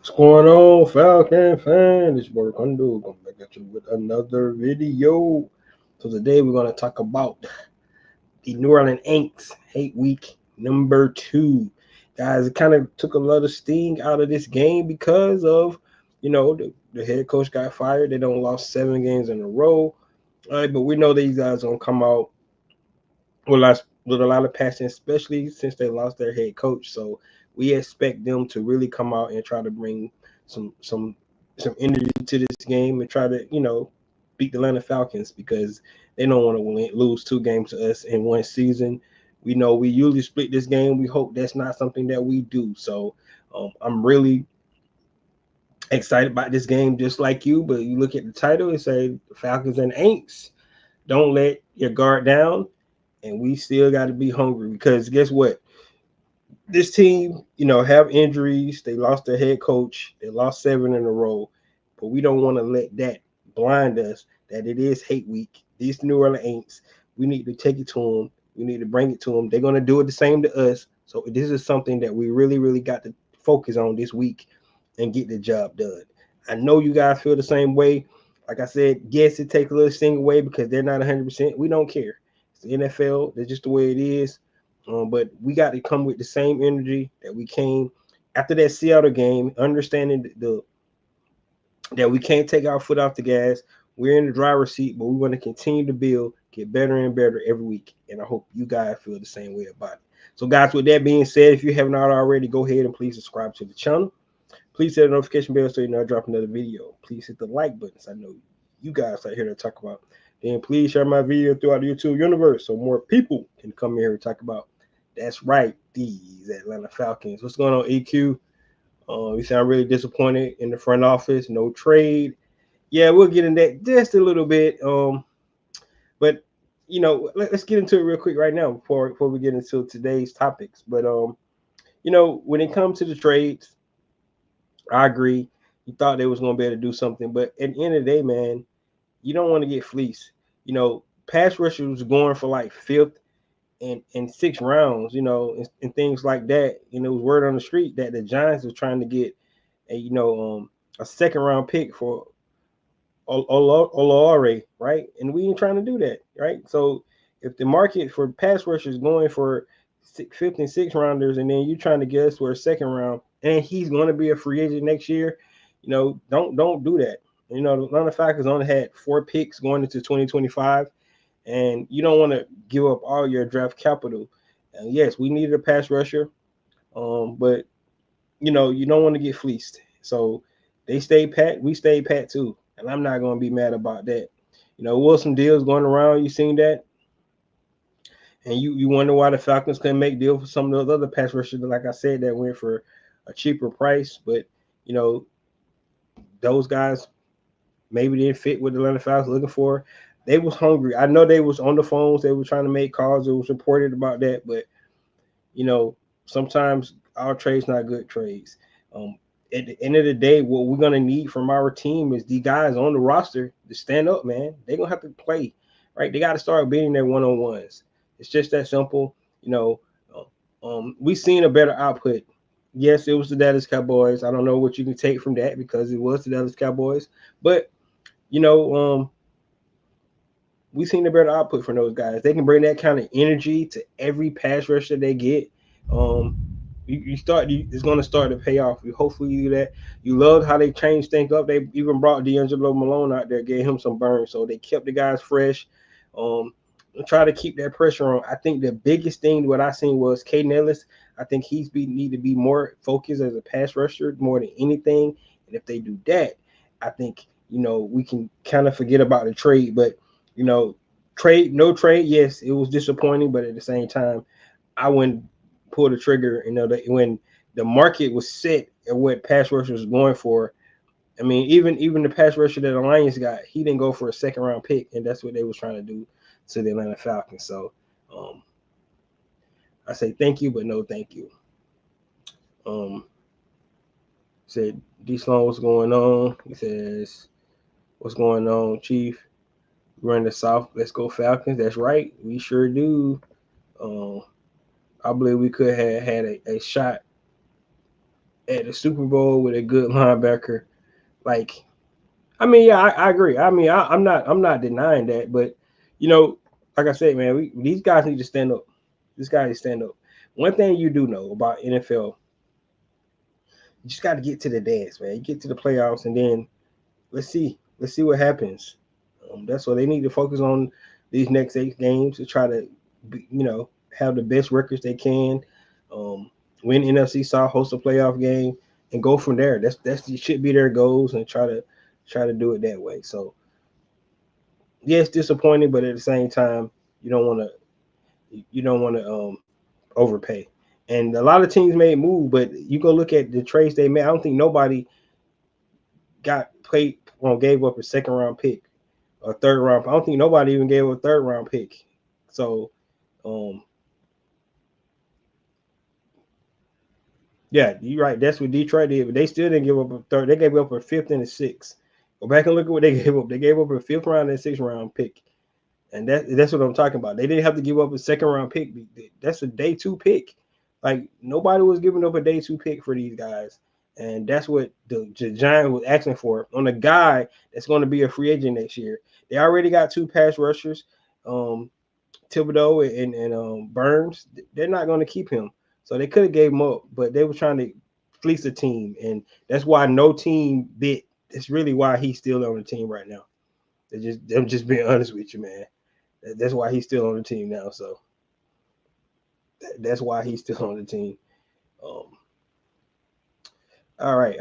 What's going on, Falcon fan? It's your boy Kondo coming back at you with another video. So today we're gonna talk about the New Orleans Aints hate week number 2. Guys, it kind of took a lot of sting out of this game because of the head coach got fired. They don't lost 7 games in a row. All right, but we know these guys gonna come out with a lot of passion, especially since they lost their head coach. So we expect them to really come out and try to bring some some some energy to this game and try to beat the Atlanta Falcons because they don't want to lose 2 games to us in one season. We know we usually split this game. We hope that's not something that we do. So I'm really excited about this game, just like you. But you look at the title and say Falcons and Aints. Don't let your guard down, and we still got to be hungry because guess what? This team, have injuries. They lost their head coach. They lost 7 in a row, but we don't want to let that blind us that it is hate week. These New Orleans Aints, we need to take it to them. We need to bring it to them. They're gonna do it the same to us. So this is something that we really, really got to focus on this week and get the job done. I know you guys feel the same way. Like I said, yes, it takes a little sting away because they're not 100%. We don't care. It's the NFL. That's just the way it is. But we got to come with the same energy that we came after that Seattle game, understanding that we can't take our foot off the gas. We're in the driver's seat, but we want to continue to build, get better and better every week. And I hope you guys feel the same way about it. So, guys, with that being said, if you have not already, go ahead and please subscribe to the channel. Please hit the notification bell so you know I drop another video. Please hit the like button so I know you guys are here to talk about. Then please share my video throughout the YouTube universe so more people can come here and talk about. That's right, these Atlanta Falcons. What's going on, EQ? You sound really disappointed in the front office. No trade. Yeah, we'll get in that just a little bit. But let's get into it real quick right now before we get into today's topics. But when it comes to the trades, I agree. You thought they was gonna be able to do something, but at the end of the day, man, you don't want to get fleeced. Pass rushers was going for like fifth and 6 rounds, and things like that. It was word on the street that the Giants was trying to get a 2nd round pick for Olore, right? And we ain't trying to do that, right? So if the market for pass rushers going for fifth and 6 rounders, and then you trying to get us for a 2nd round, and he's going to be a free agent next year, don't do that. The Atlanta Falcons only had 4 picks going into 2025, and you don't want to give up all your draft capital. And yes, we needed a pass rusher, but you don't want to get fleeced. So they stayed pat, we stayed pat too, and I'm not going to be mad about that. Was some deals going around. You seen that, and you wonder why the Falcons couldn't make deals for some of those other pass rushers, like I said, that went for a cheaper price. But you know those guys maybe didn't fit what the Atlanta Falcons looking for. They was hungry. I know they was on the phones. They were trying to make calls. It was reported about that, but you know sometimes our trades not good trades. Um, at the end of the day, what we're gonna need from our team is the guys on the roster to stand up, man. They're gonna have to play, right? They got to start beating their one-on-ones. It's just that simple. We seen a better output. Yes, it was the Dallas Cowboys. I don't know what you can take from that because it was the Dallas Cowboys, but you know, we seen a better output from those guys. They can bring that kind of energy to every pass rush that they get. Um, it's going to start to pay off. You hopefully you do that. You love how they changed things up. They even brought D'Angelo Malone out there, gave him some burn, so they kept the guys fresh. And try to keep that pressure on. I think the biggest thing what I seen was Caden Ellis. I think need to be more focused as a pass rusher more than anything. And if they do that, I think we can kind of forget about the trade. But you know, no trade. Yes, it was disappointing, but at the same time, I wouldn't pull the trigger. When the market was set at what pass rusher was going for. I mean, even the pass rusher that the Lions got, he didn't go for a 2nd round pick, and that's what they was trying to do to the Atlanta Falcons. So um, I say thank you, but no thank you. Um, said D Sloan, what's going on? He says, what's going on, Chief? We're in the South. Let's go Falcons. That's right. We sure do. Um, I believe we could have had a shot at the Super Bowl with a good linebacker. Like, I mean, yeah, I agree. I mean, I'm not denying that, but you know, like I said, man, these guys need to stand up. This guy needs to stand up. One thing you do know about NFL, you just got to get to the dance, man. You get to the playoffs, and then let's see what happens. That's what they need to focus on these next 8 games to try to, have the best records they can. Um, win NFC South, host a playoff game, and go from there. That's should be their goals, and try to do it that way. So yeah, it's disappointing, but at the same time, you don't want to overpay. And a lot of teams made move, but you go look at the trades they made. I don't think nobody got played gave up a second round pick or third round. I don't think nobody even gave up a third round pick. So um yeah, you're right. That's what Detroit did, but they still didn't give up a third. They gave up a fifth and a sixth. Go back and look at what they gave up. They gave up a fifth round and sixth round pick. And that's what I'm talking about. They didn't have to give up a second round pick. That's a day 2 pick. Like nobody was giving up a day 2 pick for these guys. And that's what the Giants was asking for on a guy that's going to be a free agent next year. They already got 2 pass rushers, Thibodeau and Burns. They're not going to keep him. So they could have gave him up, but they were trying to fleece a team. And that's why no team bit. It's really why he's still on the team right now. I'm just being honest with you, man. That's why he's still on the team now. So that's why he's still on the team. Um, all right.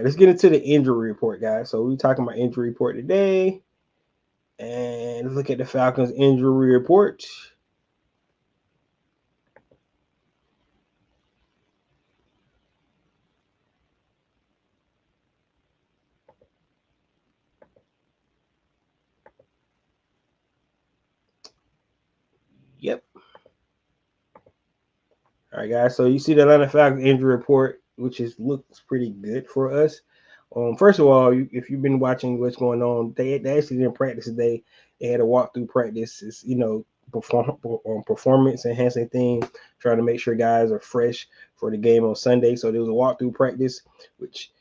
Let's get into the injury report, guys. So we're talking about injury report today, and let's look at the Falcons injury report. Yep. All right, guys. So you see the Atlanta Falcons injury report, which looks pretty good for us. First of all, if you've been watching what's going on, they actually didn't practice today. They had a walkthrough practice. It's performance enhancing thing, trying to make sure guys are fresh for the game on Sunday. So there was a walkthrough practice, which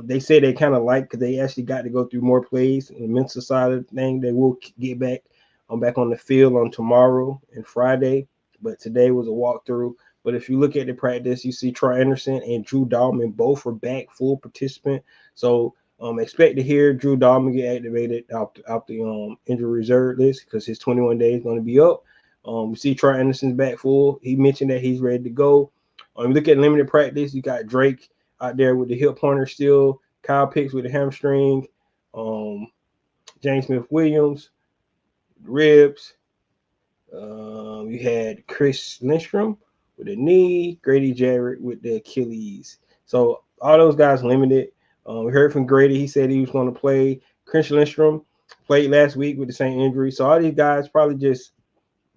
they said they kind of like because they actually got to go through more plays and the mental side of the thing. They will get back on the field on tomorrow and Friday, but today was a walkthrough. But if you look at the practice, you see Troy Anderson and Drew Dalman both are back, full participant. So expect to hear Drew Dalman get activated out the injury reserve list because his 21 days is going to be up. We see Troy Anderson's back full. He mentioned that he's ready to go. Look at limited practice. You got Drake out there with the hip pointer still. Kyle Pitts with the hamstring. James Smith-Williams, ribs. You had Chris Lindstrom with the knee, Grady Jarrett with the Achilles. So all those guys limited. We heard from Grady. He said he was going to play. Chris Lindstrom played last week with the same injury. So all these guys probably just,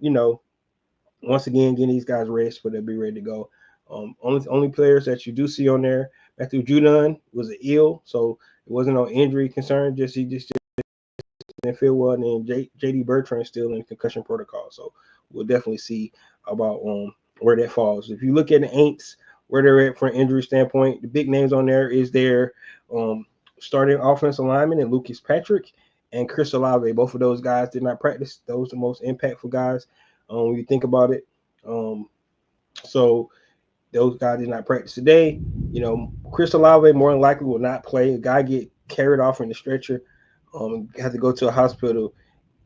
once again, getting these guys rest, but they'll be ready to go. Only players that you do see on there, Matthew Judon was ill, so it wasn't no injury concern. He just didn't feel well, and then JD Bertrand still in concussion protocol. So we'll definitely see about where that falls. If you look at the Aints, where they're at from an injury standpoint, the big names on there is their starting offensive lineman and Lucas Patrick and Chris Olave. Both of those guys did not practice. Those are the most impactful guys when you think about it. So those guys did not practice today. Chris Olave more than likely will not play. A guy get carried off in the stretcher, have to go to a hospital.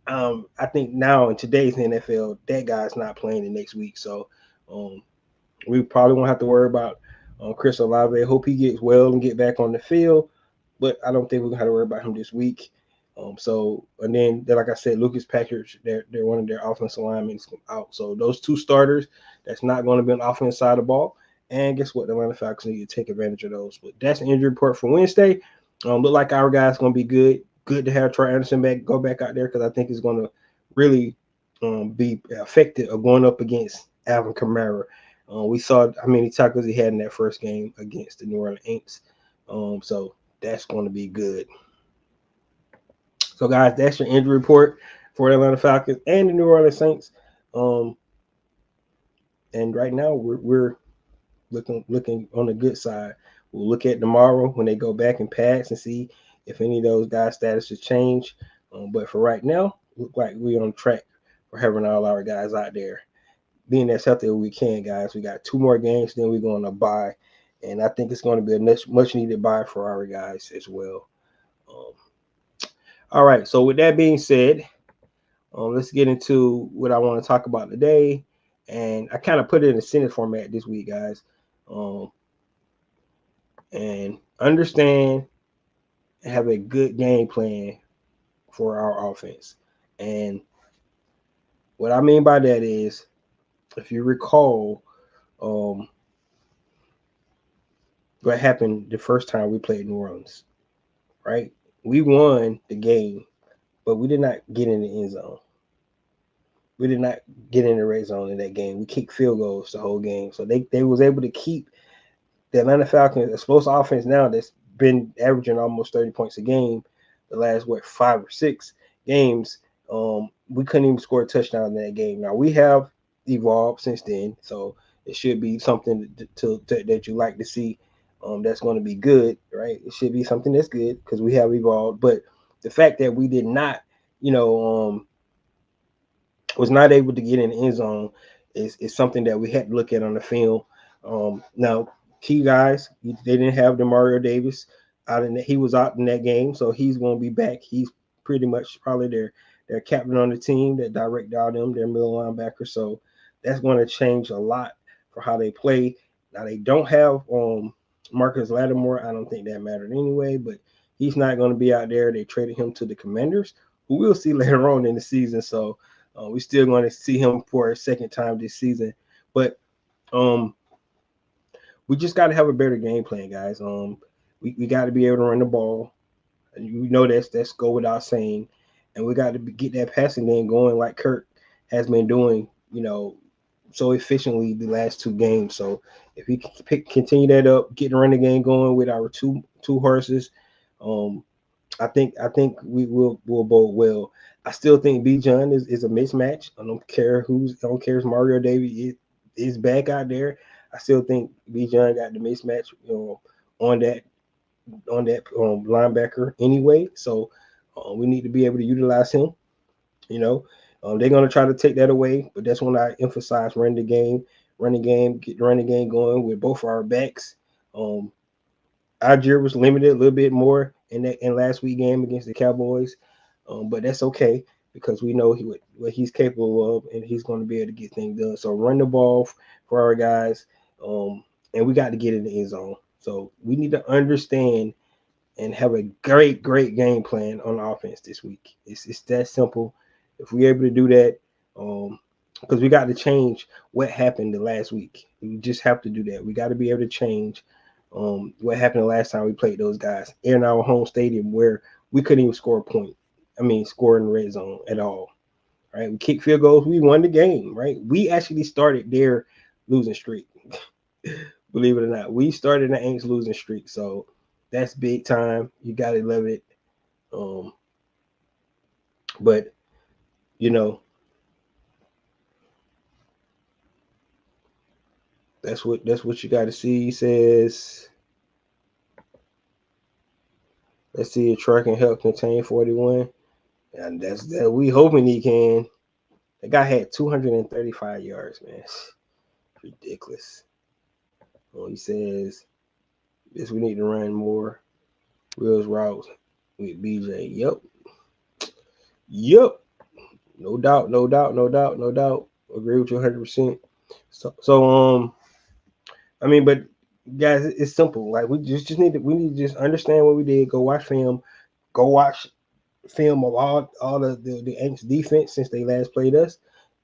I think now in today's NFL, that guy's not playing the next week. So we probably won't have to worry about Chris Olave. Hope he gets well and get back on the field, but I don't think we're gonna have to worry about him this week. And then like I said, Lucas Patrick, they're one of their offensive linemen out. So those 2 starters, that's not going to be on the offense side of the ball. And guess what? The Atlanta Falcons need to take advantage of those. But that's the injury report for Wednesday. Look like our guys going to be good. Good to have Troy Anderson go back out there because I think it's going to really be effective of going up against Alvin Kamara. We saw how many tackles he had in that first game against the New Orleans Aints. So that's going to be good. So, guys, that's your injury report for the Atlanta Falcons and the New Orleans Saints. And right now, we're looking on the good side. We'll look at tomorrow when they go back and pass and see if any of those guys' status has changed. But for right now, look like we're on track for having all our guys out there being as healthy as we can, guys. We got 2 more games, then we're going to bye, and I think it's going to be a much needed bye for our guys as well. Um, all right, so with that being said, let's get into what I want to talk about today, and I kind of put it in a sentence format this week, guys. And understand and have a good game plan for our offense. And what I mean by that is, if you recall, what happened the first time we played New Orleans, right? We won the game, but we did not get in the end zone. We did not get in the red zone in that game. We kicked field goals the whole game. So they was able to keep the Atlanta Falcons explosive offense now that's been averaging almost 30 points a game the last 5 or 6 games. We couldn't even score a touchdown in that game. Now we have evolved since then, so it should be something that you like to see. That's going to be good, right? It should be something that's good because we have evolved. But the fact that we did not, was not able to get in the end zone is something that we had to look at on the film. Now, key guys, they didn't have Demario Davis out in he was out in that game, so he's going to be back. He's pretty much probably their captain on the team that direct out them, their middle linebacker. So that's going to change a lot for how they play. Now they don't have Marcus Lattimore. I don't think that mattered anyway, but he's not going to be out there. They traded him to the Commanders, who we'll see later on in the season. So we're still going to see him for a second time this season. But we just got to have a better game plan, guys. We got to be able to run the ball. You know that's go without saying. And we got to get that passing game going like Kirk has been doing, so efficiently the last 2 games. So if we continue that up, get the running game going with our two horses, I think we will bode well. I still think B. John is a mismatch. I don't care if Mario Davis is back out there. I still think B. John got the mismatch, on that linebacker anyway. So we need to be able to utilize him. They're going to try to take that away, but that's when I emphasize running the game, get the running game going with both our backs. Algier was limited a little bit more in last week game against the Cowboys, but that's okay because we know what he's capable of, and he's going to be able to get things done. So run the ball for our guys, and we got to get in the end zone. So we need to understand and have a great game plan on offense this week. It's that simple. If we're able to do that, because we got to change what happened the last week. We just have to do that. We got to be able to change what happened the last time we played those guys in our home stadium where we couldn't even score a point. Score in the red zone at all. Right? We kicked field goals. We won the game. Right? We actually started their losing streak. Believe it or not, we started the Aints losing streak. So that's big time. You gotta love it. But that's what you got to see. He says, let's see if Troy can help contain 41, and that's that. We hoping he can. The guy had 235 yards, man. Ridiculous. He says, yes, we need to run more wheels routes with BJ. Yep. No doubt. Agree with you 100%. But guys, it's simple. Like we just need to just understand what we did. Go watch film. Go watch film of all the Aints defense since they last played us.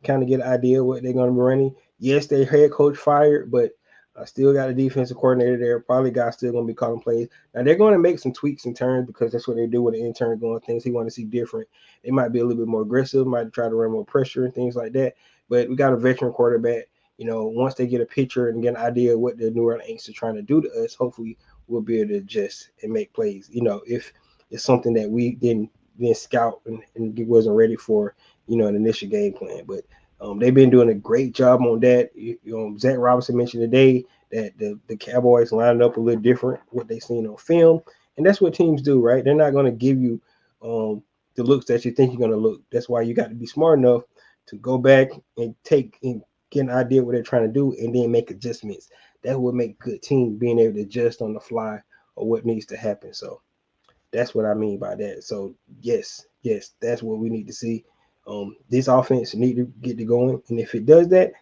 Kind of get an idea of what they're going to be running. Yes, their head coach fired, but I still got a defensive coordinator there. Probably guys still going to be calling plays. Now they're going to make some tweaks and turns because that's what they do with the intern going things. He want to see different. They might be a little bit more aggressive, might try to run more pressure and things like that. But we got a veteran quarterback. Once they get a picture and get an idea of what the New Orleans Aints are trying to do to us, hopefully we'll be able to adjust and make plays. If it's something that we didn't scout and wasn't ready for, an initial game plan. But they've been doing a great job on that. Zach Robinson mentioned today that the Cowboys lined up a little different what they seen on film, and that's what teams do, right? They're not going to give you the looks that you think you're going to look. That's why you got to be smart enough to go back and take and get an idea what they're trying to do, and then make adjustments. That would make a good team being able to adjust on the fly or what needs to happen. So that's what I mean by that. So yes, that's what we need to see. This offense need to get to going, and if it does that,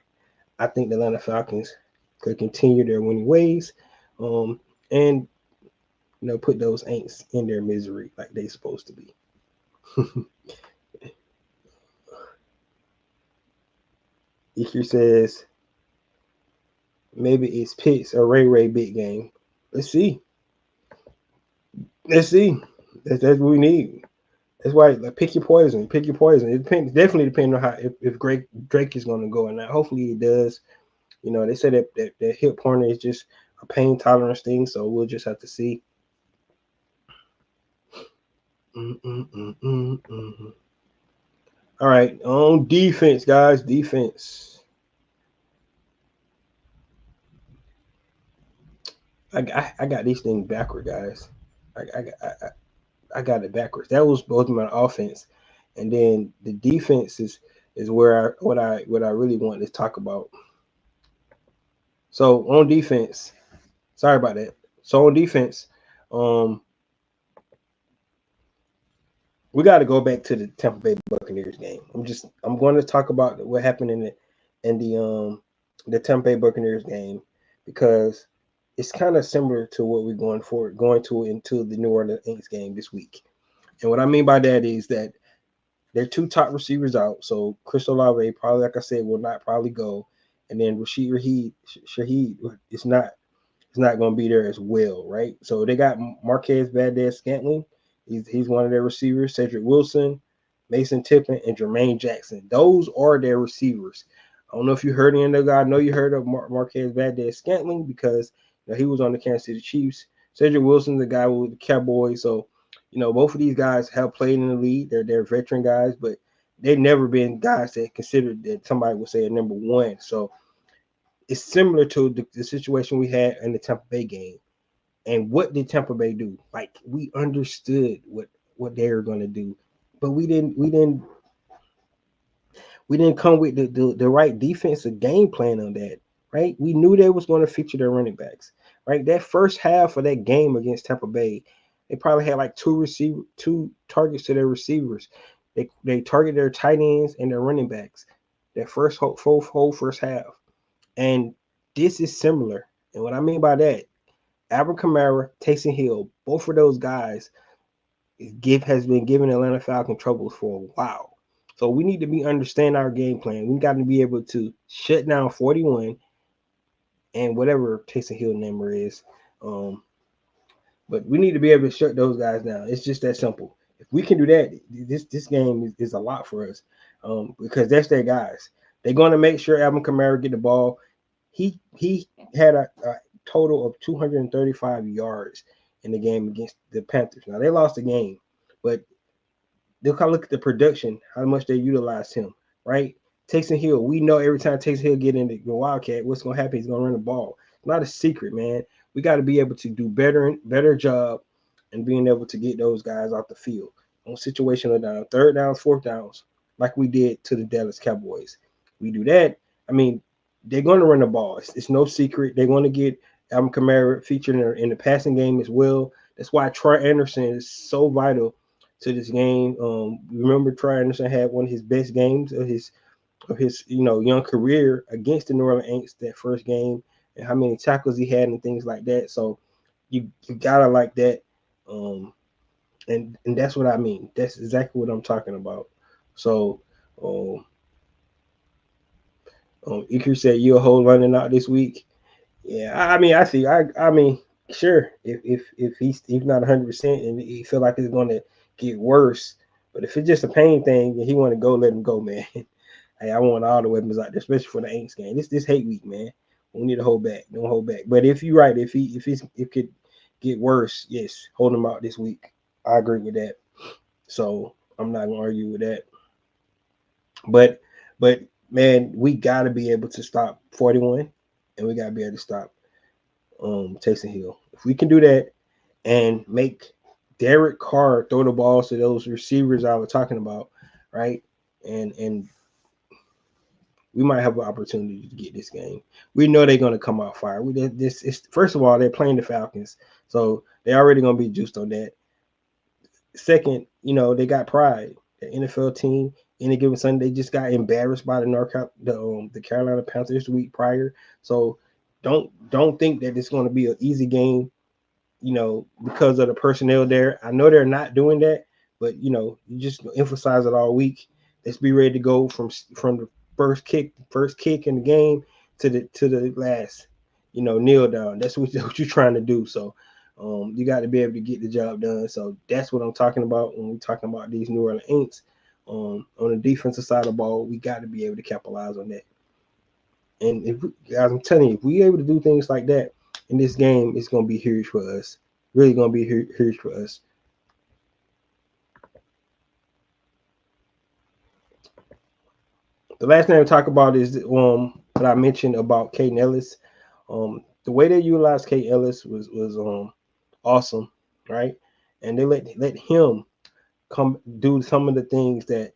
I think the Atlanta Falcons could continue their winning ways, and put those Aints in their misery like they supposed to be. Iker says maybe it's Pitts or Ray big game. Let's see. That's what we need. That's why, like, pick your poison. Pick your poison. It definitely depends on how if Drake is going to go or not. Hopefully it does. They said that hip corner is just a pain tolerance thing, so we'll just have to see. All right, on defense, guys. Defense. I got these things backward, guys. I got it backwards. That was both my offense, and then the defense is where what I really want to talk about. So on defense, sorry about that. So on defense, we got to go back to the Tampa Bay Buccaneers game. I'm going to talk about what happened in the Tampa Bay Buccaneers game, because it's kind of similar to what we're going to into the New Orleans Saints game this week. And what I mean by that is that their two top receivers out. So Chris Olave probably, like I said, will not probably go, and then Rashid Shaheed is not going to be there as well, right? So they got Marquez Valdez-Scantling. He's one of their receivers. Cedric Wilson, Mason Tippin, and Jermaine Jackson. Those are their receivers. I don't know if you heard any of the guys. I know you heard of Marquez Valdez-Scantling because he was on the Kansas City Chiefs. Cedric Wilson's the guy with the Cowboys. So, both of these guys have played in the league. They're veteran guys, but they've never been guys that considered that somebody would say a number one. So it's similar to the situation we had in the Tampa Bay game. And what did Tampa Bay do? Like, we understood what they were going to do, but we didn't come with the right defensive game plan on that, right? We knew they was going to feature their running backs, right? That first half of that game against Tampa Bay, they probably had like two targets to their receivers. They targeted their tight ends and their running backs. That whole first half, and this is similar. And what I mean by that, Alvin Kamara, Taysom Hill, both of those guys has been giving Atlanta Falcons troubles for a while. So we need to understand our game plan. We got to be able to shut down 41 and whatever Taysom Hill number is. But we need to be able to shut those guys down. It's just that simple. If we can do that, this game is a lot for us, because that's their guys. They're going to make sure Alvin Kamara get the ball. He had a total of 235 yards in the game against the Panthers. Now, they lost the game, but they'll kind of look at the production, how much they utilized him, right? Taysom Hill, we know every time Taysom Hill get into the Wildcat, what's going to happen? He's going to run the ball. It's not a secret, man. We got to be able to do better job and being able to get those guys off the field on situational down, third downs, fourth downs, like we did to the Dallas Cowboys. We do that, I mean, they're going to run the ball. It's no secret. They're going to get Alvin Kamara featured in the passing game as well. That's why Troy Anderson is so vital to this game. Remember, Troy Anderson had one of his best games of his young career against the New Orleans Saints that first game, and how many tackles he had and things like that. So you gotta like that, and that's what I mean. That's exactly what I'm talking about. So, Iker said you're a whole running out this week. Yeah, I mean, I see. I mean, sure. If he's not 100% and he feel like it's going to get worse, but if it's just a pain thing and he want to go, let him go, man. Hey, I want all the weapons out there, especially for the Aints game. This hate week, man. We need to hold back. Don't hold back. But if you're right, if it could get worse, yes, hold him out this week. I agree with that. So I'm not gonna argue with that. But man, we gotta be able to stop 41, and we gotta be able to stop Taysom Hill. If we can do that and make Derek Carr throw the balls to those receivers I was talking about, right? And we might have an opportunity to get this game. We know they're going to come out fire. This is first of all, they're playing the Falcons, so they're already going to be juiced on that. Second, they got pride. The NFL team, any given Sunday, they just got embarrassed by the Carolina Panthers the week prior. So don't think that it's going to be an easy game, because of the personnel there. I know they're not doing that, but you just emphasize it all week. Let's be ready to go from the first kick in the game to the last, kneel down. That's what you're trying to do. So you got to be able to get the job done. So that's what I'm talking about when we're talking about these New Orleans Aints. On the defensive side of the ball, we got to be able to capitalize on that. And I'm telling you, if we able to do things like that in this game, it's going to be huge for us. Really going to be huge for us. The last thing I talk about is what I mentioned about Caden Ellis. The way they utilized Caden Ellis was awesome, right? And they let him come do some of the things that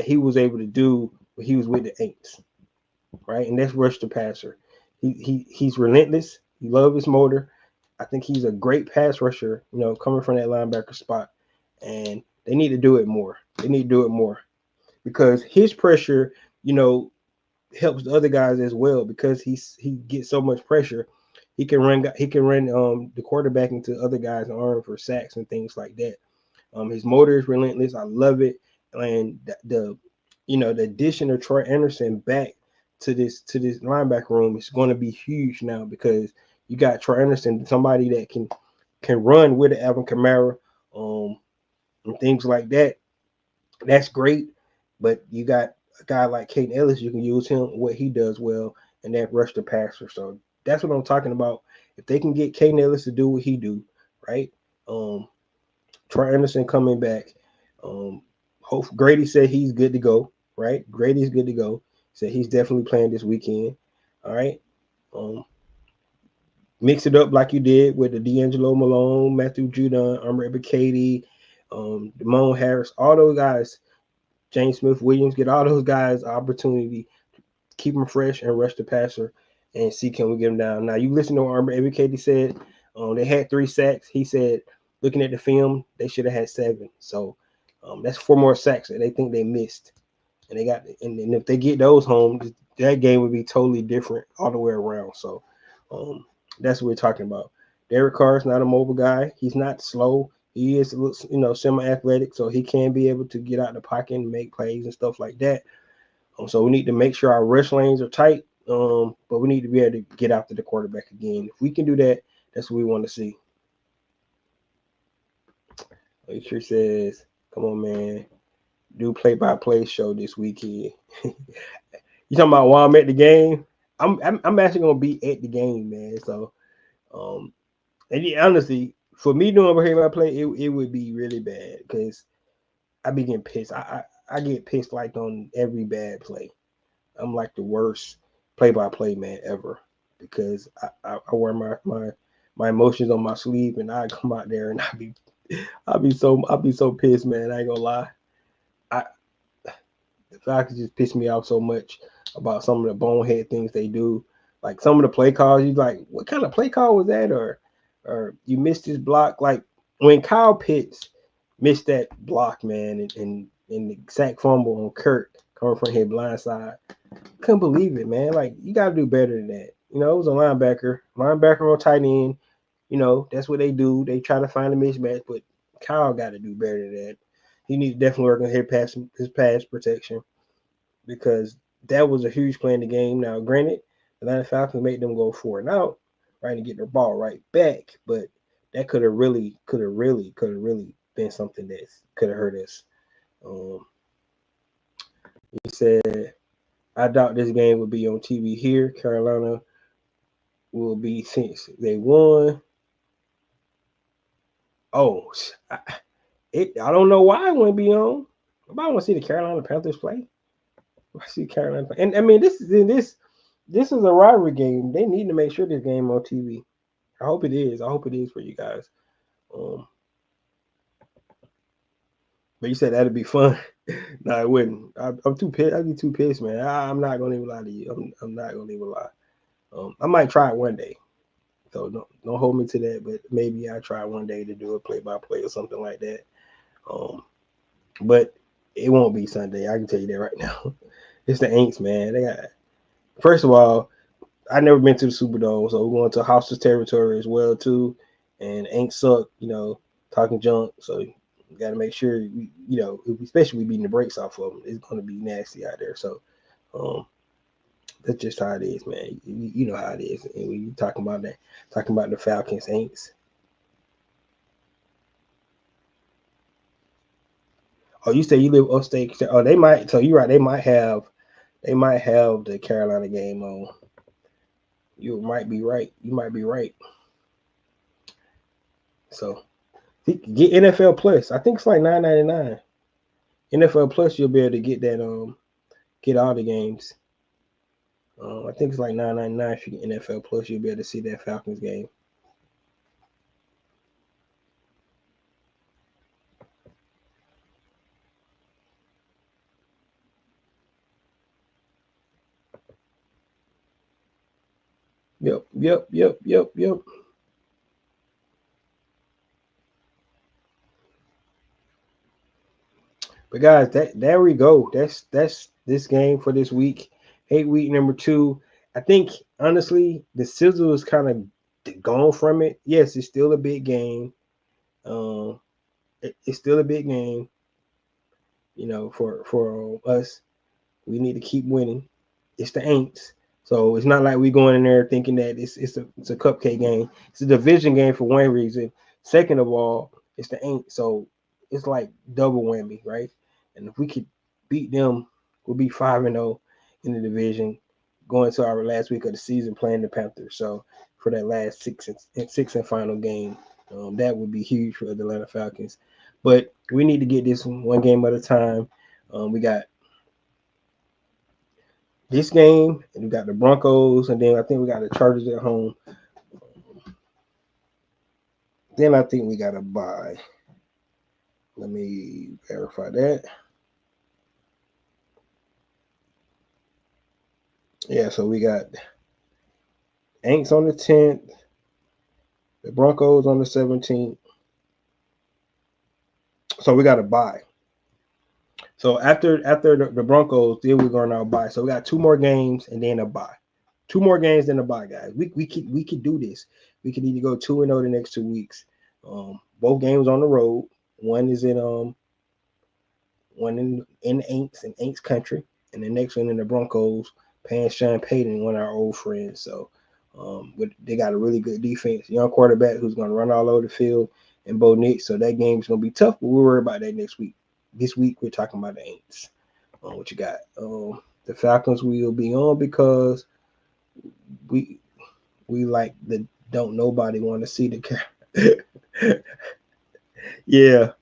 he was able to do when he was with the Aints, right? And that's rush the passer. He's relentless. He loves his motor. I think he's a great pass rusher, coming from that linebacker spot. And they need to do it more. They need to do it more because his pressure, helps the other guys as well because he gets so much pressure. He can run the quarterback into other guys' arm for sacks and things like that. His motor is relentless. I love it. And the addition of Troy Anderson back to this linebacker room is going to be huge now because you got Troy Anderson, somebody that can run with Alvin Kamara, and things like that. That's great, but you got a guy like Caden Ellis. You can use him what he does well, and that rush the passer. So that's what I'm talking about. If they can get Caden Ellis to do what he do, right? Troy Anderson coming back. Grady said he's good to go, right? Grady's good to go. Said he's definitely playing this weekend. All right. Mix it up like you did with the D'Angelo Malone, Matthew Judon, Amber Katie, Damone Harris, all those guys, James Smith Williams, get all those guys opportunity, keep them fresh and rush the passer and see can we get them down. Now you listen to what Amber Katie said. They had 3 sacks. He said, looking at the film, they should have had 7. So that's 4 more sacks that they think they missed. And they got, and if they get those home, that game would be totally different all the way around. So that's what we're talking about. Derek Carr is not a mobile guy. He's not slow. He is, semi-athletic, so he can be able to get out the pocket and make plays and stuff like that. So we need to make sure our rush lanes are tight, but we need to be able to get after the quarterback again. If we can do that, that's what we want to see. Sure says, come on, man. Do play-by-play show this weekend. You talking about while I'm at the game? I'm actually gonna be at the game, man. So, and honestly, for me doing play-by-play, it would be really bad because I be getting pissed. I get pissed like on every bad play. I'm like the worst play-by-play man ever because I wear my emotions on my sleeve and I come out there and I'll be so pissed, man. I ain't gonna lie. The Falcons just piss me off so much about some of the bonehead things they do. Like some of the play calls, you like, what kind of play call was that? Or you missed this block. Like when Kyle Pitts missed that block, man, and the sack fumble on Kirk coming from his blind side. Couldn't believe it, man. Like you gotta do better than that. It was a linebacker on tight end. That's what they do. They try to find a mismatch, but Kyle got to do better than that. He needs to definitely work on his pass protection because that was a huge play in the game. Now, granted, the Atlanta Falcons made them go 4 and out, right, and get their ball right back, but that could have really been something that could have hurt us. He said, I doubt this game will be on TV here. Carolina will be since they won. Oh, I don't know why it wouldn't be on. I want to see the Carolina Panthers play. I see Carolina, and I mean this this is a rivalry game. They need to make sure this game on TV. I hope it is. I hope it is for you guys. Um, but you said that'd be fun. No, it wouldn't. I'm too pissed. I'd be too pissed, man. I'm not gonna even lie to you. I'm not gonna even lie. I might try it one day. So don't hold me to that. But maybe I try one day to do a play by play or something like that. Um, but it won't be Sunday. I can tell you that right now. It's the Aints, man. They got first of all, I never been to the Superdome, so we're going to hostile territory as well too. And Aints suck, talking junk. So you got to make sure, especially we beating the brakes off of them. It's going to be nasty out there. So um, that's just how it is, man. You know how it is. And when you talking about the Falcons, Aints. Oh, you say you live upstate? Oh, they might. So you're right. They might have the Carolina game on. You might be right. You might be right. So get NFL Plus. I think it's like $9.99. NFL Plus, you'll be able to get that. Get all the games. I think it's like $9.99 if you get NFL Plus. You'll be able to see that Falcons game. Yep, yep, yep, yep, yep. But guys, that there we go. That's this game for this week. 8 week number 2. I think honestly the sizzle is kind of gone from it. Yes, it's still a big game. Um, it's still a big game. For us, we need to keep winning. It's the Aints. So it's not like we going in there thinking that it's a cupcake game. It's a division game for one reason. Second of all, it's the Aints. So it's like double whammy, right? And if we could beat them, we'll be 5-0 in the division, going to our last week of the season playing the Panthers. So for that last six and final game, that would be huge for the Atlanta Falcons. But we need to get this one game at a time. We got this game, and we got the Broncos, and then I think we got the Chargers at home. Then I think we got a bye. Let me verify that. Yeah, so we got Aints on the 10th, the Broncos on the 17th. So we got a bye. So after the Broncos, then we're going to our bye. So we got two more games and then a bye. Two more games than a bye, guys. We could do this. We could either go 2-0 the next 2 weeks. Both games on the road. One is in one in Aints and Aints country, and the next one in the Broncos, paying Sean Payton, one of our old friends. So, they got a really good defense, young quarterback who's going to run all over the field, and Bo Nix. So that game's going to be tough, but we'll worry about that next week. This week we're talking about the Aints. What you got? The Falcons will be on because we like the don't nobody want to see the yeah.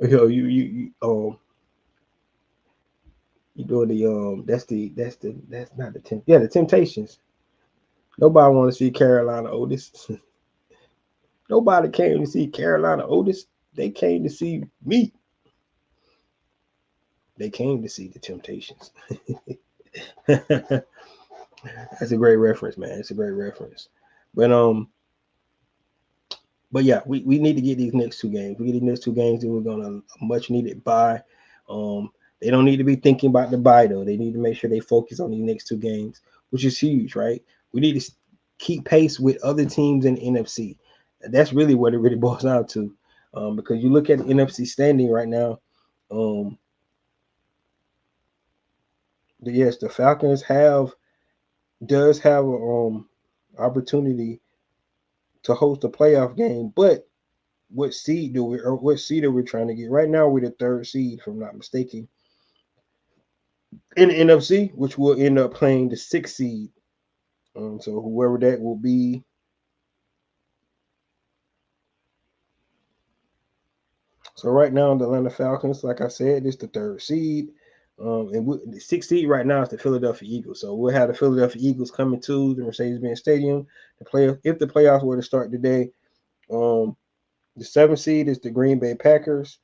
You doing the that's not the Temptations. Nobody want to see Carolina Otis. Nobody came to see Carolina Otis. They came to see me. They came to see the Temptations. That's a great reference, man. It's a great reference. But we need to get these next two games. We get these next two games, and we're gonna much needed bye. They don't need to be thinking about the bye though. They need to make sure they focus on these next two games, which is huge, right? We need to keep pace with other teams in the NFC. That's really what it really boils down to. Because you look at the NFC standing right now. Um, yes, the Falcons does have a opportunity to host a playoff game, but what seed are we trying to get? Right now we're the third seed, if I'm not mistaken, in the NFC, which will end up playing the sixth seed. So whoever that will be. So right now the Atlanta Falcons, like I said, is the third seed. The 6th seed right now is the Philadelphia Eagles. So we'll have the Philadelphia Eagles coming to the Mercedes-Benz Stadium. If the playoffs were to start today, the 7th seed is the Green Bay Packers,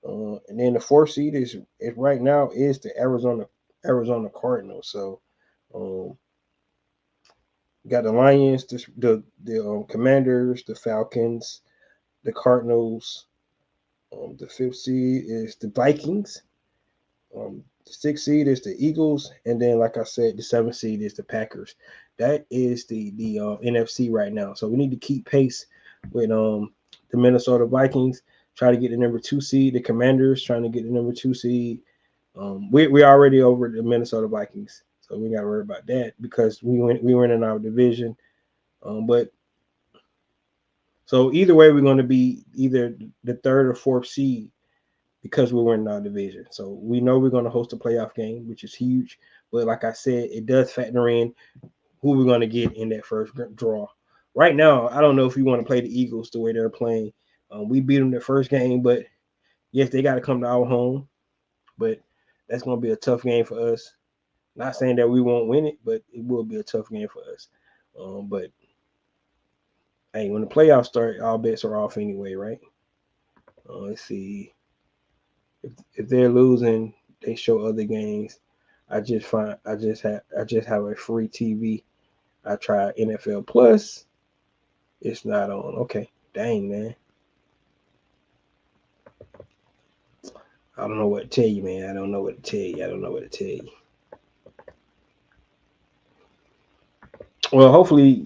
and then the 4th seed is right now is the Arizona Cardinals. So got the Lions, the Commanders, the Falcons, the Cardinals. The 5th seed is the Vikings. The 6th seed is the Eagles, and then, like I said, the 7th seed is the Packers. That is the NFC right now. So we need to keep pace with the Minnesota Vikings. Try to get the number 2 seed. The Commanders trying to get the number 2 seed. We're already over the Minnesota Vikings, so we got to worry about that because we went in our division. But so either way, we're going to be either the 3rd or 4th seed because we're in our division. So we know we're going to host a playoff game, which is huge. But like I said, it does factor in who we're going to get in that first draw. Right now, I don't know if we want to play the Eagles the way they're playing. We beat them the first game, but yes, they got to come to our home. But that's going to be a tough game for us. Not saying that we won't win it, but it will be a tough game for us. But hey, when the playoffs start, all bets are off anyway, right? Let's see. If they're losing, they show other games. I just have a free TV. I tried NFL Plus. It's not on. Okay. Dang, man. I don't know what to tell you, man. I don't know what to tell you. I don't know what to tell you. Well, hopefully,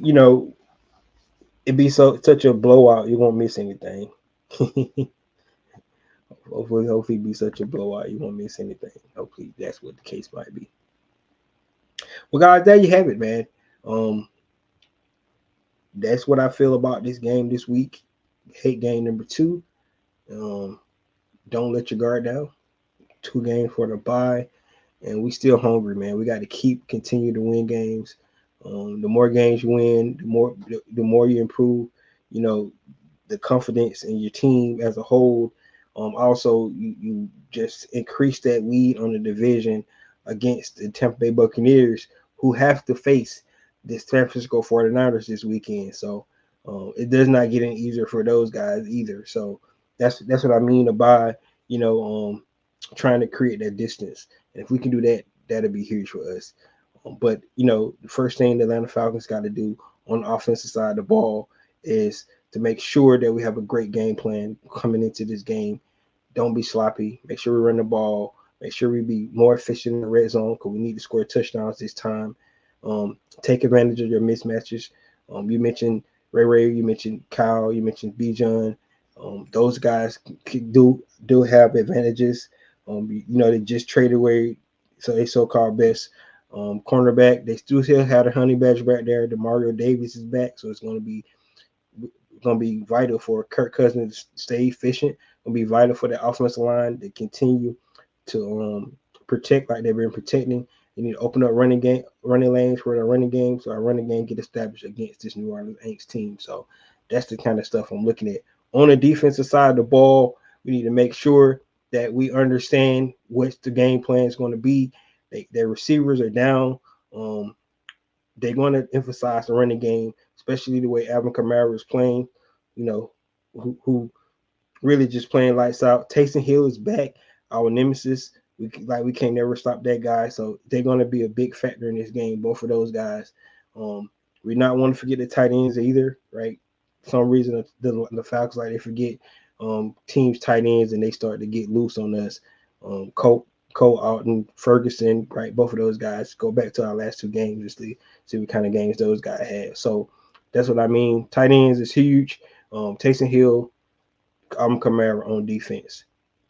it be such a blowout you won't miss anything. hopefully be such a blowout you won't miss anything. Hopefully that's what the case might be. Well, guys, there you have it, man. That's what I feel about this game this week. Hate game number 2. Don't let your guard down. 2 games for the bye, and we still hungry, man. We got to continue to win games. The more games you win, the more you improve. You know, the confidence in your team as a whole. Also, you just increase that lead on the division against the Tampa Bay Buccaneers, who have to face the San Francisco 49ers this weekend. So it does not get any easier for those guys either. So that's what I mean by trying to create that distance. And if we can do that, that'll be huge for us. But the first thing the Atlanta Falcons got to do on the offensive side of the ball is to make sure that we have a great game plan coming into this game. Don't be sloppy. Make sure we run the ball. Make sure we be more efficient in the red zone because we need to score touchdowns this time. Take advantage of your mismatches. You mentioned Ray, you mentioned Kyle, you mentioned Bijan. Those guys do have advantages. They just traded away they so-called best cornerback. They still have the Honey Badger back there. DeMario Davis is back, so it's going to be vital for Kirk Cousins to stay efficient. It's going to be vital for the offensive line to continue to protect like they've been protecting. You need to open up running lanes for the running game, so our running game get established against this New Orleans Aints team. So that's the kind of stuff I'm looking at. On the defensive side of the ball, we need to make sure that we understand what the game plan is going to be. Their receivers are down. They're going to emphasize the running game, especially the way Alvin Kamara is playing. Who really just playing lights out. Taysom Hill is back, our nemesis. We can't never stop that guy. So they're going to be a big factor in this game, both of those guys. We not want to forget the tight ends either, right? For some reason the Falcons they forget teams tight ends and they start to get loose on us. Cole Alton, Ferguson, right? Both of those guys go back to our last 2 games just to see what kind of games those guys had. So that's what I mean. Tight ends is huge. Taysom Hill, Kamara on defense.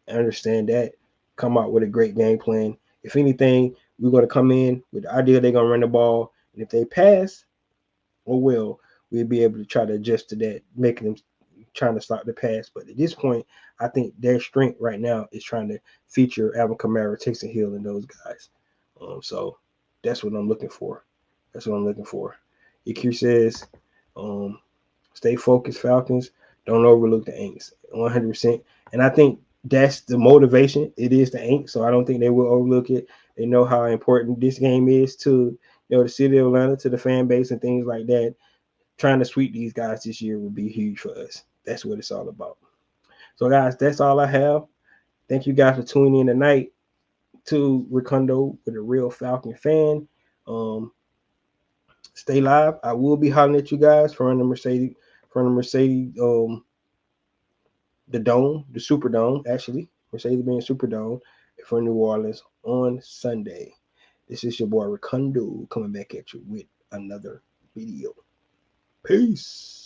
I understand that. Come out with a great game plan. If anything, we're going to come in with the idea they're going to run the ball. And if they pass, we'll be able to try to adjust to that, making them trying to stop the pass. But at this point, I think their strength right now is trying to feature Alvin Kamara, Taysom Hill, and those guys. So that's what I'm looking for. EQ says, stay focused, Falcons. Don't overlook the Aints. 100%. And I think that's the motivation. It is the Aints, so I don't think they will overlook it. They know how important this game is to the city of Atlanta, to the fan base, and things like that. Trying to sweep these guys this year would be huge for us. That's what it's all about. So, guys, that's all I have. Thank you guys for tuning in tonight to Ricondo with a real Falcon fan. Um, Stay live. I will be hollering at you guys from the Mercedes, the Dome, the Superdome, actually. Mercedes-Benz Superdome for New Orleans on Sunday. This is your boy Ricondo coming back at you with another video. Peace.